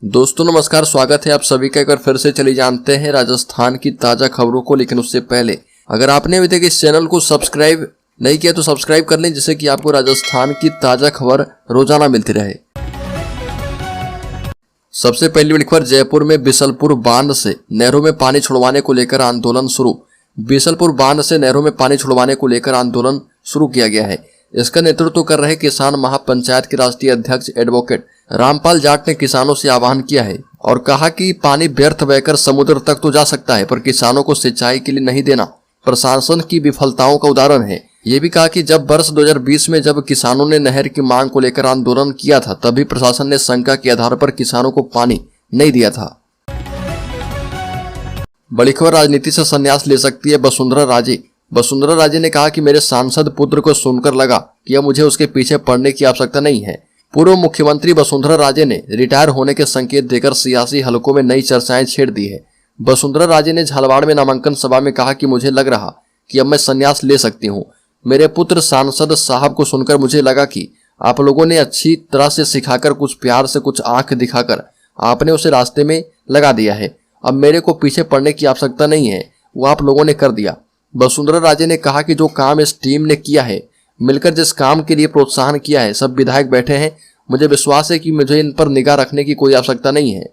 दोस्तों नमस्कार, स्वागत है आप सभी का। एक बार फिर से चलिए जानते हैं राजस्थान की ताजा खबरों को। लेकिन उससे पहले अगर आपने अभी तक इस चैनल को सब्सक्राइब नहीं किया तो सब्सक्राइब कर लें, जिससे कि आपको राजस्थान की ताजा खबर रोजाना मिलती रहे। सबसे पहली बड़ी खबर, जयपुर में बिसलपुर बांध से नहरों में पानी छुड़वाने को लेकर आंदोलन शुरू। बिसलपुर बांध से नहरों में पानी छुड़वाने को लेकर आंदोलन शुरू किया गया है। इसका नेतृत्व कर रहे किसान महापंचायत के राष्ट्रीय अध्यक्ष एडवोकेट रामपाल जाट ने किसानों से आह्वान किया है और कहा कि पानी व्यर्थ बहकर समुद्र तक तो जा सकता है, पर किसानों को सिंचाई के लिए नहीं देना प्रशासन की विफलताओं का उदाहरण है। ये भी कहा कि जब वर्ष 2020 में जब किसानों ने नहर की मांग को लेकर आंदोलन किया था, तभी प्रशासन ने शंका के आधार पर किसानों को पानी नहीं दिया था। बड़ी खबर, राजनीति से संन्यास ले सकती है वसुंधरा राजे। वसुंधरा राजे ने कहा कि मेरे सांसद पुत्र को सुनकर लगा कि अब मुझे उसके पीछे पड़ने की आवश्यकता नहीं है। पूर्व मुख्यमंत्री वसुंधरा राजे ने रिटायर होने के संकेत देकर सियासी हलकों में नई चर्चाएं छेड़ दी है। वसुंधरा राजे ने झालावाड़ में नामांकन सभा में कहा कि मुझे लग रहा कि अब मैं संन्यास ले सकती हूं। मेरे पुत्र सांसद साहब को सुनकर मुझे लगा कि आप लोगों ने अच्छी तरह से सिखाकर, कुछ प्यार से, कुछ आंख दिखाकर आपने उसे रास्ते में लगा दिया है। अब मेरे को पीछे पड़ने की आवश्यकता नहीं है, वो आप लोगों ने कर दिया। वसुंधरा राजे ने कहा कि जो काम इस टीम ने किया है, मिलकर जिस काम के लिए प्रोत्साहन किया है, सब विधायक बैठे हैं, मुझे विश्वास है कि मुझे इन पर निगाह रखने की कोई आवश्यकता नहीं है।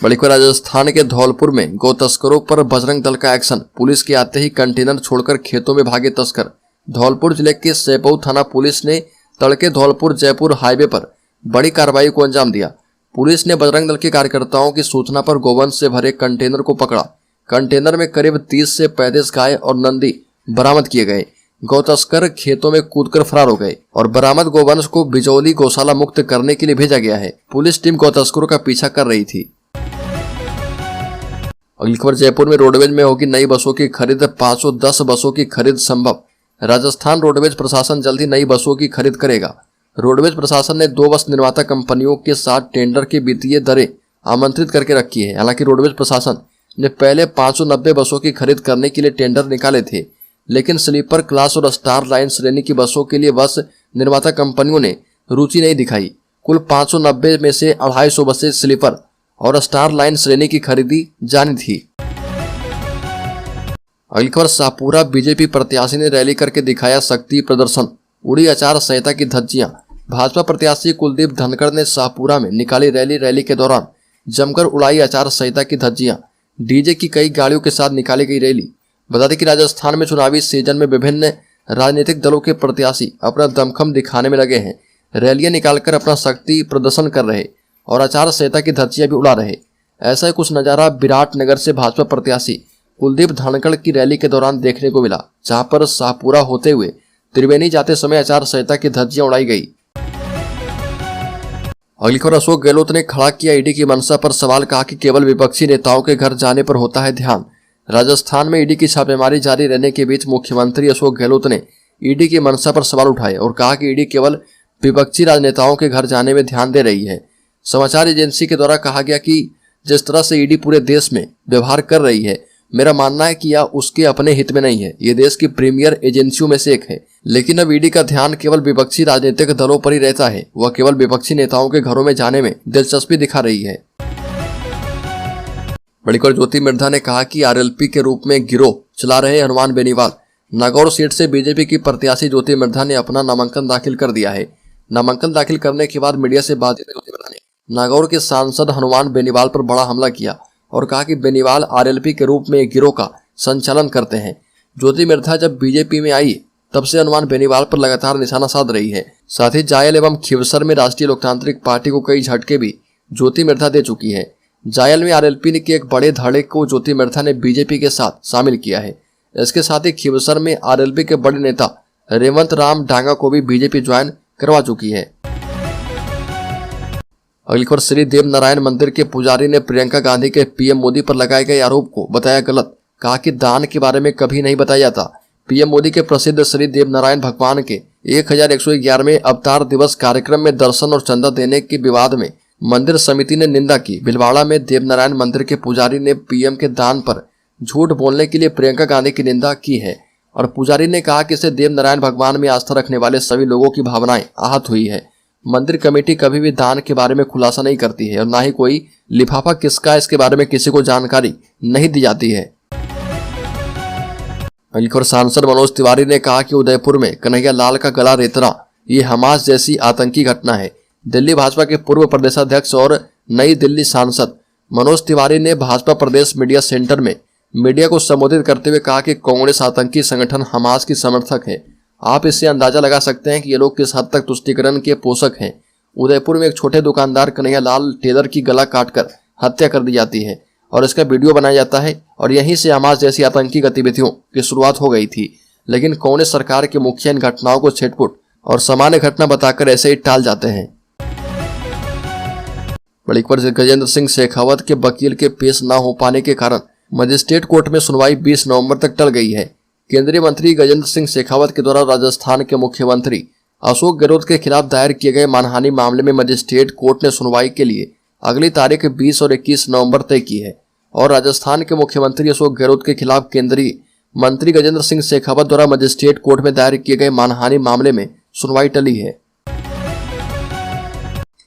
बड़ी खबर, राजस्थान के धौलपुर में गौ तस्करों पर बजरंग दल का एक्शन। पुलिस के आते ही कंटेनर छोड़कर खेतों में भागे तस्कर। धौलपुर जिले के सेपऊ थाना पुलिस ने तड़के धौलपुर जयपुर हाईवे पर बड़ी कार्रवाई को अंजाम दिया। पुलिस ने बजरंग दल के कार्यकर्ताओं की सूचना पर गोवंश से भरे कंटेनर को पकड़ा। कंटेनर में करीब 30 से 35 गाय और नंदी बरामद किए गए। गौ तस्कर खेतों में कूदकर फरार हो गए और बरामद गोवंश को बिजौली गौशाला मुक्त करने के लिए भेजा गया है। पुलिस टीम गौ तस्करों का पीछा कर रही थी। अगली खबर, जयपुर में रोडवेज में होगी नई बसों की खरीद। 510 बसों की खरीद संभव। राजस्थान रोडवेज प्रशासन जल्द ही नई बसों की खरीद करेगा। रोडवेज प्रशासन ने 2 बस निर्माता कंपनियों के साथ टेंडर की वित्तीय दरें आमंत्रित करके रखी है। हालांकि रोडवेज प्रशासन ने पहले 590 बसों की खरीद करने के लिए टेंडर निकाले थे, लेकिन स्लीपर क्लास और स्टार लाइन श्रेणी की बसों के लिए बस निर्माता कंपनियों ने रुचि नहीं दिखाई। कुल 590 में से 250 बसें स्लीपर और स्टार लाइन श्रेणी की खरीदी जानी थी। अगली खबर, शाहपुरा बीजेपी प्रत्याशी ने रैली करके दिखाया शक्ति प्रदर्शन। उड़ी आचार संहिता की धज्जियां। भाजपा प्रत्याशी कुलदीप धनखड़ ने शाहपुरा में निकाली रैली के दौरान जमकर उड़ाई आचार संहिता की धज्जियां। डीजे की कई गाड़ियों के साथ निकाली गई रैली। बता दें कि राजस्थान में चुनावी सीजन में विभिन्न राजनीतिक दलों के प्रत्याशी अपना दमखम दिखाने में लगे हैं। रैलियां निकालकर अपना शक्ति प्रदर्शन कर रहे और आचार संहिता की धज्जियां भी उड़ा रहे। ऐसा ही कुछ नजारा विराटनगर से भाजपा प्रत्याशी कुलदीप धनखड़ की रैली के दौरान देखने को मिला, जहां पर शाहपुरा होते हुए त्रिवेणी जाते समय आचार संहिता की धज्जियां उड़ाई गई। अगली खबर, अशोक गहलोत ने खड़ा किया ईडी की मंशा पर सवाल। कहा कि केवल विपक्षी नेताओं के घर जाने पर होता है ध्यान। राजस्थान में ईडी की छापेमारी जारी रहने के बीच मुख्यमंत्री अशोक गहलोत ने ईडी की मंशा पर सवाल उठाए और कहा कि ईडी केवल विपक्षी राजनेताओं के घर जाने में ध्यान दे रही है। समाचार एजेंसी के द्वारा कहा गया कि जिस तरह से ईडी पूरे देश में व्यवहार कर रही है, मेरा मानना है कि यह उसके अपने हित में नहीं है। ये देश की प्रीमियर एजेंसियों में से एक है, लेकिन अब ईडी का ध्यान केवल विपक्षी राजनीतिक दलों पर ही रहता है। वह केवल विपक्षी नेताओं के घरों में जाने में दिलचस्पी दिखा रही है। बड़ी खबर, ज्योति मिर्धा ने कहा कि आरएलपी के रूप में गिरोह चला रहे हनुमान बेनीवाल। नागौर सीट से बीजेपी की प्रत्याशी ज्योति मिर्धा ने अपना नामांकन दाखिल कर दिया है। नामांकन दाखिल करने के बाद मीडिया से बातचीत में ज्योति मिर्धा ने नागौर के सांसद हनुमान बेनीवाल पर बड़ा हमला किया और कहा कि बेनीवाल आरएलपी के रूप में एक गिरोह का संचालन करते हैं। ज्योति मिर्धा जब बीजेपी में आई तब से हनुमान बेनीवाल पर लगातार निशाना साध रही है। साथ ही जायल एवं खिवसर में राष्ट्रीय लोकतांत्रिक पार्टी को कई झटके भी ज्योति मिर्धा दे चुकी है। जायल में आरएलपी के एक बड़े धड़े को ज्योति मिर्धा ने बीजेपी के साथ शामिल किया है। इसके साथ ही खिवसर में आरएलपी के बड़े नेता रेवंत राम डांगा को भी बीजेपी ज्वाइन करवा चुकी है। अगली खबर, श्री देव नारायण मंदिर के पुजारी ने प्रियंका गांधी के पीएम मोदी पर लगाए गए आरोप को बताया गलत। कहा कि दान के बारे में कभी नहीं बताया जाता। पीएम मोदी के प्रसिद्ध श्री देव नारायण भगवान के 1111वें अवतार दिवस कार्यक्रम में दर्शन और चंदा देने के विवाद में मंदिर समिति ने निंदा की। भीलवाड़ा में देवनारायण मंदिर के पुजारी ने पीएम के दान पर झूठ बोलने के लिए प्रियंका गांधी की निंदा की है और पुजारी ने कहा कि इससे देवनारायण भगवान में आस्था रखने वाले सभी लोगों की भावनाएं आहत हुई है। मंदिर कमेटी कभी भी दान के बारे में खुलासा नहीं करती है और ना ही कोई लिफाफा किसका इसके बारे में किसी को जानकारी नहीं दी जाती है। और सांसद मनोज तिवारी ने कहा कि उदयपुर में कन्हैया लाल का गला रेतना ये हमास जैसी आतंकी घटना है। दिल्ली भाजपा के पूर्व प्रदेशाध्यक्ष और नई दिल्ली सांसद मनोज तिवारी ने भाजपा प्रदेश मीडिया सेंटर में मीडिया को संबोधित करते हुए कहा कि कांग्रेस आतंकी संगठन हमास की समर्थक है। आप इससे अंदाजा लगा सकते हैं कि ये लोग किस हद तक तुष्टीकरण के पोषक हैं। उदयपुर में एक छोटे दुकानदार कन्हैया लाल टेलर की गला काटकर हत्या कर दी जाती है और इसका वीडियो बनाया जाता है और यहीं से हमास जैसी आतंकी गतिविधियों की शुरुआत हो गई थी। लेकिन कांग्रेस सरकार के मुखिया इन घटनाओं को छिटपुट और सामान्य घटना बताकर ऐसे ही टाल जाते हैं। बड़ी खबर गजेंद्र सिंह शेखावत के वकील के पेश न हो पाने के कारण मजिस्ट्रेट कोर्ट में सुनवाई 20 नवंबर तक टल गई है। केंद्रीय मंत्री गजेंद्र सिंह शेखावत के द्वारा राजस्थान के मुख्यमंत्री अशोक गहलोत के खिलाफ दायर किए गए मानहानि मामले में मजिस्ट्रेट कोर्ट ने सुनवाई के लिए अगली तारीख 20 और 21 नवंबर तय की है और राजस्थान के मुख्यमंत्री अशोक गहलोत के खिलाफ केंद्रीय मंत्री गजेंद्र सिंह शेखावत द्वारा मजिस्ट्रेट कोर्ट में दायर किए गए मानहानि मामले में सुनवाई टली है।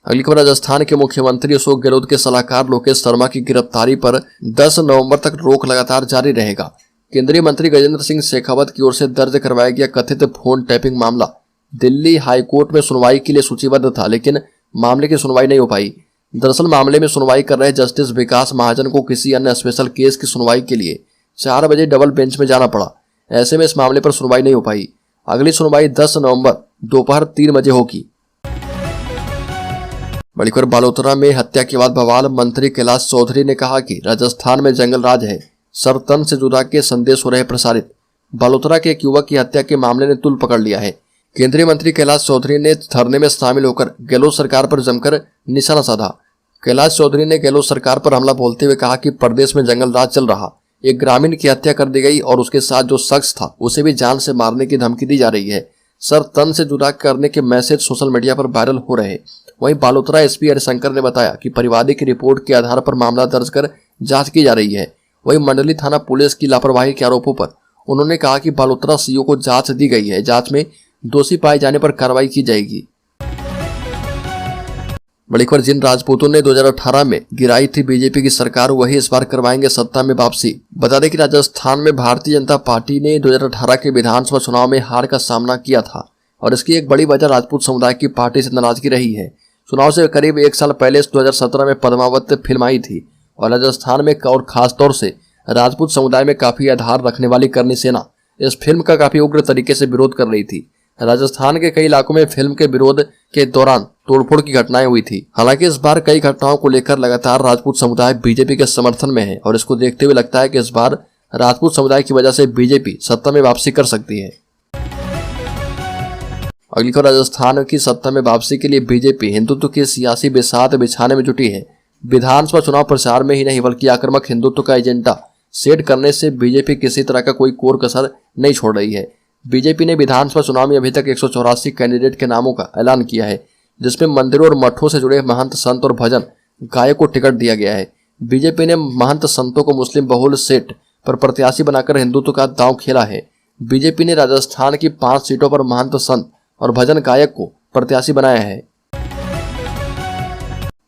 अगली खबर राजस्थान के मुख्यमंत्री अशोक गहलोत के सलाहकार लोकेश शर्मा की गिरफ्तारी पर 10 नवंबर तक रोक लगातार जारी रहेगा। केंद्रीय मंत्री गजेंद्र सिंह शेखावत की ओर से दर्ज करवाया गया कथित फोन टैपिंग मामला दिल्ली हाईकोर्ट में सुनवाई के लिए सूचीबद्ध था, लेकिन मामले की सुनवाई नहीं हो पाई। दरअसल मामले में सुनवाई कर रहे जस्टिस विकास महाजन को किसी अन्य स्पेशल केस की सुनवाई के लिए 4 बजे डबल बेंच में जाना पड़ा। ऐसे में इस मामले पर सुनवाई नहीं हो पाई। अगली सुनवाई 10 नवंबर दोपहर 3 बजे होगी। बड़ी खबर बालोतरा में हत्या के बाद बवाल। मंत्री कैलाश चौधरी ने कहा कि राजस्थान में जंगल राज है, सरतन से जुदा के संदेश हो रहे प्रसारित। बालोतरा के एक युवक की हत्या के मामले ने तूल पकड़ लिया है। केंद्रीय मंत्री कैलाश चौधरी ने धरने में शामिल होकर गहलोत सरकार पर जमकर निशाना साधा। कैलाश चौधरी ने गहलोत सरकार पर हमला बोलते हुए कहा कि प्रदेश में जंगल राज चल रहा, एक ग्रामीण की हत्या कर दी गई और उसके साथ जो शख्स था उसे भी जान से मारने की धमकी दी जा रही है। सर तन से जुदा करने के मैसेज सोशल मीडिया पर वायरल हो रहे। वहीं बालोतरा एसपी हरिशंकर ने बताया कि परिवादी की रिपोर्ट के आधार पर मामला दर्ज कर जांच की जा रही है। वहीं मंडली थाना पुलिस की लापरवाही के आरोपों पर उन्होंने कहा कि बालोतरा सीओ को जांच दी गई है, जांच में दोषी पाए जाने पर कार्रवाई की जाएगी। बड़ी खबर जिन राजपूतों ने 2018 में गिराई थी बीजेपी की सरकार, वही इस बार करवाएंगे सत्ता में वापसी। बता दें कि राजस्थान में भारतीय जनता पार्टी ने 2018 के विधानसभा चुनाव में हार का सामना किया था और इसकी एक बड़ी वजह राजपूत समुदाय की पार्टी से नाराजगी रही है। चुनाव से करीब 1 साल पहले 2017 में पद्मावत फिल्म आई थी और राजस्थान में और खासतौर से राजपूत समुदाय में काफी आधार रखने वाली करनी सेना इस फिल्म का काफी उग्र तरीके से विरोध कर रही थी। राजस्थान के कई इलाकों में फिल्म के विरोध के दौरान तोड़फोड़ की घटनाएं हुई थी। हालांकि इस बार कई घटनाओं को लेकर लगातार राजपूत समुदाय बीजेपी के समर्थन में है और इसको देखते हुए लगता है कि इस बार राजपूत समुदाय की वजह से बीजेपी सत्ता में वापसी कर सकती है। अगली खबर राजस्थान की सत्ता में वापसी के लिए बीजेपी हिंदुत्व की सियासी बिसात बिछाने में जुटी है। विधानसभा चुनाव प्रचार में ही नहीं बल्कि आक्रामक हिंदुत्व का एजेंडा सेट करने से बीजेपी किसी तरह का कोई कोर कसर नहीं छोड़ रही है। बीजेपी ने विधानसभा चुनाव में अभी तक 184 कैंडिडेट के नामों का ऐलान किया है, जिसमें मंदिरों और मठों से जुड़े महंत संत और भजन गायक को टिकट दिया गया है। बीजेपी ने महंत संतों को मुस्लिम बहुल सीट पर प्रत्याशी बनाकर हिंदुत्व का दांव खेला है। बीजेपी ने राजस्थान की 5 सीटों पर महंत संत और भजन गायक को प्रत्याशी बनाया है।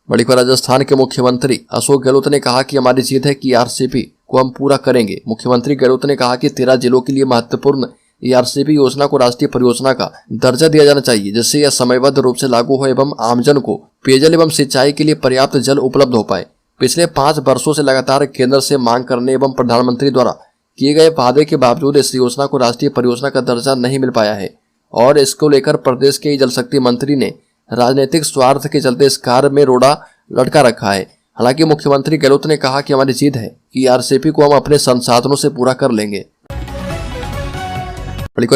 बड़ी खबर राजस्थान के मुख्यमंत्री अशोक गहलोत ने कहा कि हमारी जीत है कि आरसीपी को हम पूरा करेंगे। मुख्यमंत्री गहलोत ने कहा कि 13 जिलों के लिए महत्वपूर्ण आरसीपी योजना को राष्ट्रीय परियोजना का दर्जा दिया जाना चाहिए, जिससे यह समयबद्ध रूप से लागू हो एवं आमजन को पेयजल एवं सिंचाई के लिए पर्याप्त जल उपलब्ध हो पाए। पिछले 5 वर्षों से लगातार केंद्र से मांग करने एवं प्रधानमंत्री द्वारा किए गए वादे के बावजूद इस योजना को राष्ट्रीय परियोजना का दर्जा नहीं मिल पाया है और इसको लेकर प्रदेश के जल शक्ति मंत्री ने राजनीतिक स्वार्थ के चलते इस कार्य में रोड़ा लटका रखा है। हालांकि मुख्यमंत्री गहलोत ने कहा कि हमारी जीत है कि आरसीपी को हम अपने संसाधनों से पूरा कर लेंगे।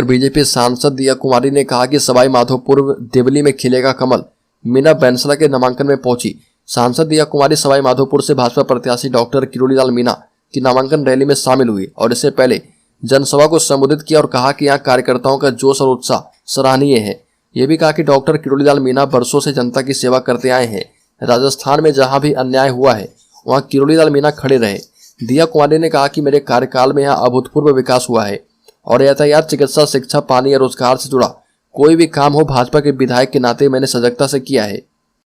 बीजेपी सांसद दिया कुमारी ने कहा कि सवाई माधोपुर देवली में खिलेगा कमल। मीना बैंसला के नामांकन में पहुंची। सांसद दिया कुमारी सवाई माधोपुर से भाजपा प्रत्याशी डॉक्टर किरोड़ीलाल मीणा की नामांकन रैली में शामिल हुई और इससे पहले जनसभा को संबोधित किया और कहा कि यहाँ कार्यकर्ताओं का जोश और उत्साह सराहनीय है। यह भी कहा कि डॉक्टर किरोड़ीलाल मीणा वर्षों से जनता की सेवा करते आए हैं। राजस्थान में जहां भी अन्याय हुआ है वहां किरोड़ीलाल मीणा खड़े रहे। दिया कुमारी ने कहा कि मेरे कार्यकाल में यहाँ अभूतपूर्व विकास हुआ है और यातायात, चिकित्सा, शिक्षा, पानी या रोजगार से जुड़ा कोई भी काम हो भाजपा के विधायक के नाते मैंने सजगता से किया है।